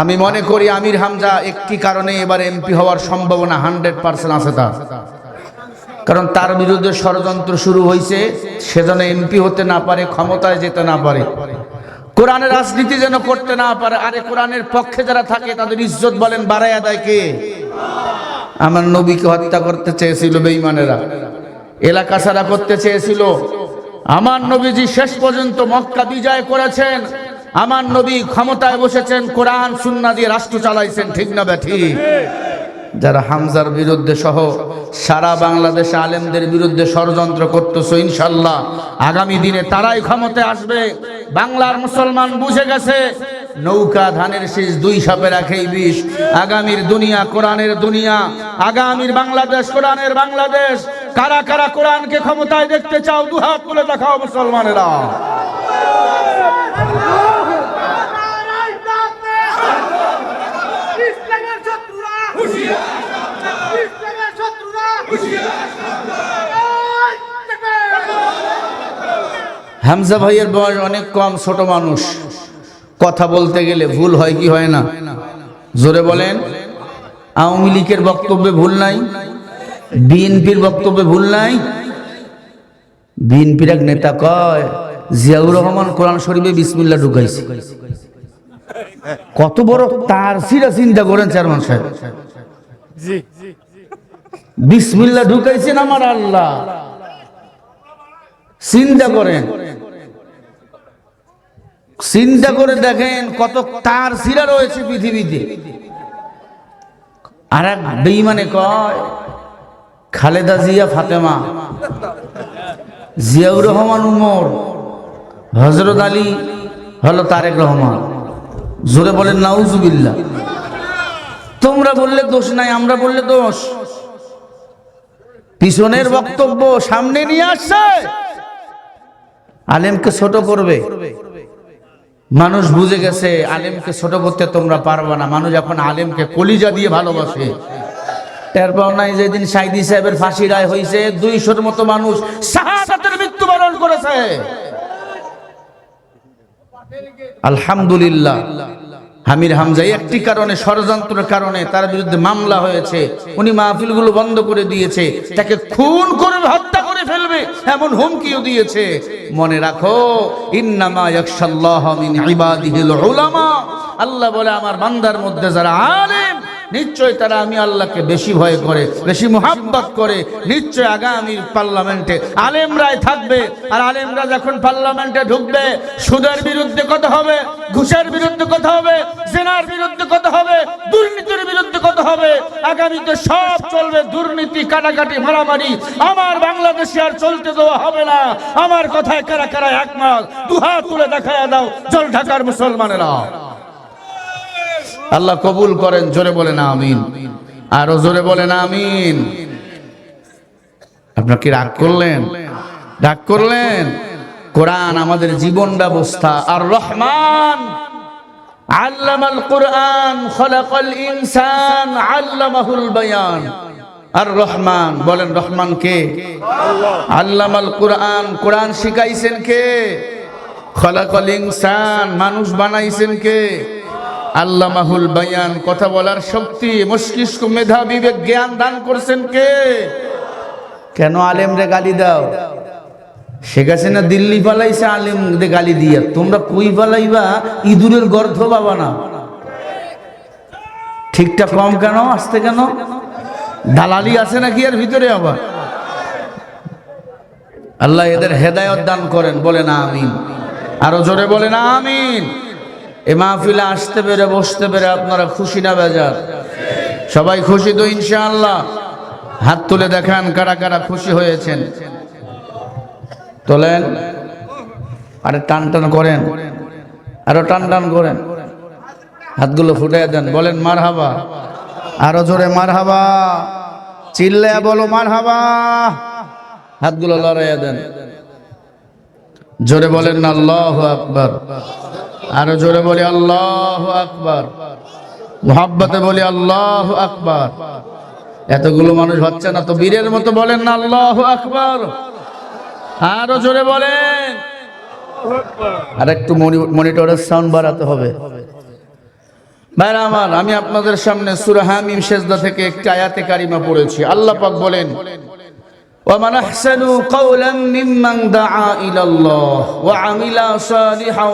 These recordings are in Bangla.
আমি মনে করি আমির হামজা একটি কারণে এবার এমপি হওয়ার সম্ভাবনা 100% আছে তার, কারণ তার বিরুদ্ধে ষড়যন্ত্র শুরু হয়েছে, সেজন্য এমপি হতে না পারে, ক্ষমতায় যেতে না পারে, কোরআনের রাজনীতি যেন করতে না পারে। আরে কোরআনের পক্ষে যারা থাকে তাদের ইজ্জত বলেন বাড়াইয়া দেয় কে? আমার নবীকে হত্যা করতে চেয়েছিল বেঈমানেরা, এলাকা ছাড়া করতে চেয়েছিল। আমার নবীজি শেষ পর্যন্ত মক্কা বিজয় করেছেন, আমার নবী ক্ষমতায় বসেছেন, কোরআন সুন্নাহ দিয়ে রাষ্ট্র চালাইছেন, ঠিক না ঠিক? যারা হামজার বিরুদ্ধে সহ সারা বাংলাদেশে আলেমদের বিরুদ্ধে ষড়যন্ত্র করতেছে, ইনশাআল্লাহ আগামী দিনে তারাই ক্ষমতায় আসবে। বাংলার মুসলমান বুঝে গেছে নৌকা ধানের শীষ, দুই সাপে রাখেই বিষ। আগামীর দুনিয়া কোরআনের দুনিয়া, আগামীর বাংলাদেশ কোরআনের বাংলাদেশ। কারা কারা কোরআনকে ক্ষমতায় দেখতে চাও? দুহাত তুলে দেখাও মুসলমানেরা। হামজা ভাইয়ের বয়স অনেক কম, ছোট মানুষ, কথা বলতে গেলে ভুল হয় কি হয় না? জোরে বলেন। আওয়ামী লীগের বক্তব্যে ভুল নাই, বিএনপির বক্তব্যে ভুল নাই। বিএনপির এক নেতা কয় জিয়াউর রহমান কোরআন শরীফে বিসমিল্লাহ ঢুকাইছে। কত বড় তার সিরা, চিন্তা করেন চেয়ারম্যান সাহেব, বিসমিল্লাহ ঢুকাইছেন আমার আল্লাহ। চিন্তা করেন, চিন্তা করে দেখেন কত তার সিরা রয়েছে পৃথিবীতে। আর এক বেঈমানে কয় খালেদা জিয়া ফাতেমা, জিয়াউর রহমান উমর, হযরত আলী হলো তারেক রহমান। জোরে বলেন নাউজুবিল্লাহ। তোমরা বললে দোষ নাই, আমরা বললে দোষ। পিছনের বক্তব্য সামনে নিয়ে আসছে, আলেমকে ছোট করবে। মানুষ বুঝে গেছে আলেমকে ছোট করতে তোমরা পারবে না। মানুষ এখন আলেমকে কলিজা দিয়ে ভালোবাসে। টের পাও নাই যেদিন সাইদি সাহেবের ফাঁসি রায় হয়েছে, 200-র মতো মানুষ শাহাদাতের মৃত্যুবরণ করেছে। আলহামদুলিল্লাহ। আমির হামজা একটি কারণে, ষড়যন্ত্রের কারণে তার বিরুদ্ধে মামলা হয়েছে, উনি মাহফিলগুলো বন্ধ করে দিয়েছে, তাকে খুন করে হত্যা করে ফেলবে এমন হুমকিও দিয়েছে। মনে রাখো ইন্নামা ইয়াখশাল্লাহ মিন ইবাদিহিল উলামা। আল্লাহ বলে আমার বান্দার মধ্যে যারা আলেম, নিশ্চয় তারা আমি আল্লাহকে বেশি ভয় করে, বেশি মুহাব্বত করে। নিশ্চয় আগামী পার্লামেন্টে আলেমরাই থাকবে। আর আলেমরা যখন পার্লামেন্টে ঢুকবে, সুদের বিরুদ্ধে কথা হবে, ঘুষের বিরুদ্ধে কথা হবে, জেনার বিরুদ্ধে কথা হবে, দুর্নীতির বিরুদ্ধে কথা হবে। আগামীতে সব চলবে, দুর্নীতি, কাটাকাটি, মারামারি আমার বাংলাদেশে আর চলতে দেওয়া হবে না। আমার কথায় কারা কারা একমত? দুহাত তুলে দেখায়া দাও জল ঢাকার মুসলমানেরা। আল্লাহ কবুল করেন। জোরে বলেন আমিন, আরো জোরে বলেন আমিন। আপনারা কি রাগ করলেন? রাগ করলেন? কোরআন আমাদের জীবন ব্যবস্থা। আর রহমান আল্লামাল কোরআন খলাকাল ইনসান আল্লামাহুল বায়ান। আর রহমান বলেন, রহমান কে? আল্লাহ। আল্লামাল কোরআন, কোরআন শিখাইছেন কে? খলাকাল ইনসান, মানুষ বানাইছেন কে? আল্লামাহুল বায়ান, কথা বলার শক্তি, মস্তিষ্ক, মেধা, বিবেক, জ্ঞান দান করছেন কে? কেন আলেমরে গালি দাও? শেখ হাসিনা দিল্লি পালাইছে আলেমদের গালি দিয়া, তোমরা কই পালাইবা? ইঁদুরের গর্ধ পাবা না। ঠিকঠাক কম কেন, আসতে কেন? দালালি আছে নাকি এর ভিতরে? আবার আল্লাহ এদের হেদায়েত দান করেন। বলেন আমিন, আরো জোরে বলেন আমিন। এ মাহফিলে আসতে পেরে, বসতে পেরে আপনারা খুশি না বেজার? সবাই খুশি তো ইনশাআল্লাহ? হাত তুলে দেখান কারা কারা খুশি হয়েছেন। তোলেন, আরে টান টান করেন, আরো টান টান করেন, হাতগুলো ফুটিয়ে দেন। বলেন মারহাবা, আরো জোরে মারহাবা, চিল্লায়া বলো মারহাবা। হাতগুলো লড়াইয়া দেন। জোরে বলেন না আল্লাহু আকবার। আরো জোরে বলি আল্লাহু আকবার। মুহাব্বতে বলি আল্লাহু আকবার। এতগুলো মানুষ হচ্ছে না তো, বীরের মতো বলেন না আল্লাহু আকবার। আরো জোরে বলেন। আর একটু মনিটরের সাউন্ড বাড়াতে হবে। ভাইরা আমার, আমি আপনাদের সামনে সূরা হামিম সিজদা থেকে একটি আয়াতে কারিমা পড়েছি। আল্লাহ পাক বলেন, ওয়া মান আহসানু কাওলাম মিম্মান দাআ ইলাল্লাহ ওয়া আমিলা সালিহান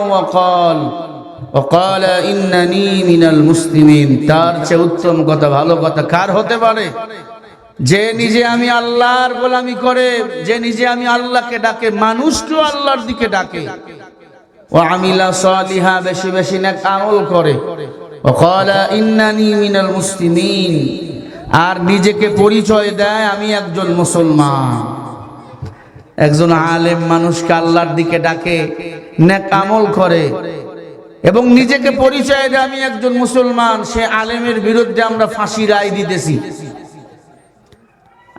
ওয়া ক্বালা ইন্নানী মিনাল মুসলিমিন। তার চেয়ে উত্তম কথা, ভালো কথা কার হতে পারে? যে নিজে আমি আল্লাহর গোলামি করে, যে নিজে আমি আল্লাহকে ডাকে, মানুষকেও আল্লাহর দিকে ডাকে, ওয়া আমিলা সালিহা, বেশি বেশি নেক আমল করে, ওয়া ক্বালা ইন্নানী মিনাল মুসলিমিন, আর নিজেকে পরিচয় দেয় আমি একজন মুসলমান। একজন আলেম মানুষকে আল্লাহর দিকে ডাকে, নেক আমল করে এবং নিজেকে পরিচয় দেয় আমি একজন মুসলমান, সে আলেমের বিরুদ্ধে আমরা ফাঁসি রায় দিতেছি।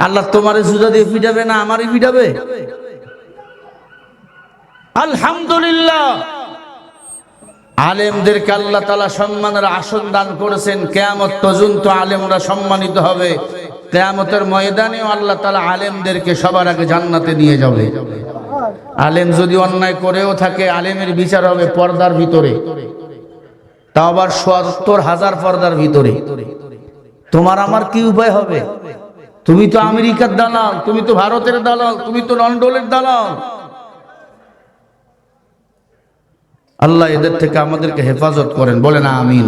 আল্লাহ তোমারে জুজা দিয়ে পিটাবে না, আমারই পিটাবে? আলহামদুলিল্লাহ, আলেমদেরকে আল্লাহ তাআলা সম্মানের আসন দান করেছেন। কিয়ামত পর্যন্ত আলেমরা সম্মানিত হবে। কিয়ামতের ময়দানেও আল্লাহ তাআলা আলেমদেরকে সবার আগে জান্নাতে নিয়ে যাবে। আলেম যদি অন্যায় করেও থাকে, আলেমের বিচার হবে পর্দার ভিতরে, তাও আবার ৭০,০০০ পর্দার ভিতরে। তোমার আমার কি উপায় হবে? তুমি তো আমেরিকার দালাল, তুমি তো ভারতের দালাল, তুমি তো লন্ডনের দালাল। আল্লাহ এদের থেকে আমাদেরকে হেফাজত করেন, বলেন আমিন।